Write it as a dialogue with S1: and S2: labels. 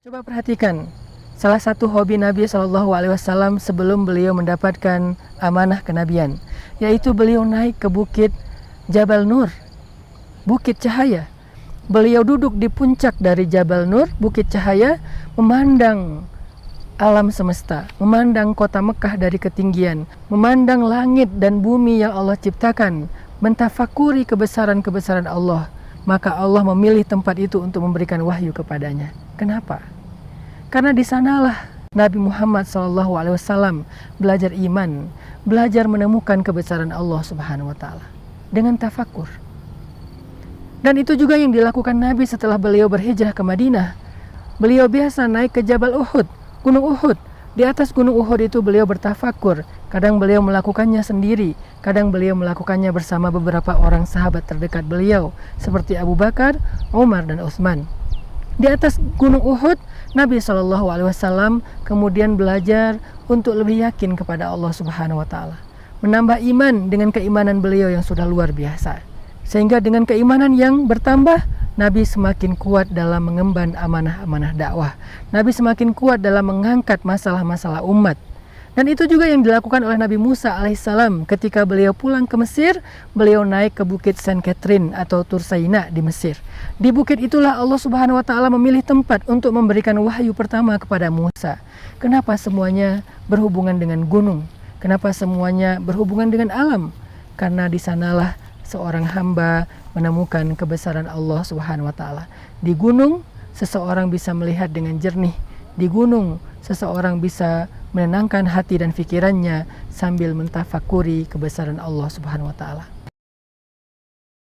S1: Coba perhatikan, salah satu hobi Nabi SAW sebelum beliau mendapatkan amanah kenabian, yaitu beliau naik ke bukit Jabal Nur, bukit cahaya. Beliau duduk di puncak dari Jabal Nur, bukit cahaya, memandang alam semesta, memandang kota Mekah dari ketinggian, memandang langit dan bumi yang Allah ciptakan, mentafakuri kebesaran-kebesaran Allah. Maka Allah memilih tempat itu untuk memberikan wahyu kepadanya. Kenapa? Karena di sanalah Nabi Muhammad SAW belajar iman, belajar menemukan kebesaran Allah Subhanahu wa Ta'ala dengan tafakur. Dan itu juga yang dilakukan Nabi setelah beliau berhijrah ke Madinah. Beliau biasa naik ke Jabal Uhud, Gunung Uhud. Di atas Gunung Uhud itu beliau bertafakur. Kadang beliau melakukannya sendiri, kadang beliau melakukannya bersama beberapa orang sahabat terdekat beliau, seperti Abu Bakar, Umar, dan Utsman. Di atas Gunung Uhud, Nabi SAW kemudian belajar untuk lebih yakin kepada Allah Subhanahu wa Ta'ala, menambah iman dengan keimanan beliau yang sudah luar biasa. Sehingga dengan keimanan yang bertambah, Nabi semakin kuat dalam mengemban amanah-amanah dakwah. Nabi semakin kuat dalam mengangkat masalah-masalah umat. Dan itu juga yang dilakukan oleh Nabi Musa alaihissalam ketika beliau pulang ke Mesir. Beliau naik ke bukit Saint Catherine atau Tur Saina di Mesir. Di bukit itulah Allah Subhanahu wa Ta'ala memilih tempat untuk memberikan wahyu pertama kepada Musa. Kenapa semuanya berhubungan dengan gunung? Kenapa semuanya berhubungan dengan alam? Karena di sanalah seorang hamba menemukan kebesaran Allah Subhanahu wa Ta'ala. Di gunung seseorang bisa melihat dengan jernih. Di gunung seseorang bisa menenangkan hati dan pikirannya sambil mentafakuri kebesaran Allah Subhanahu wa Ta'ala.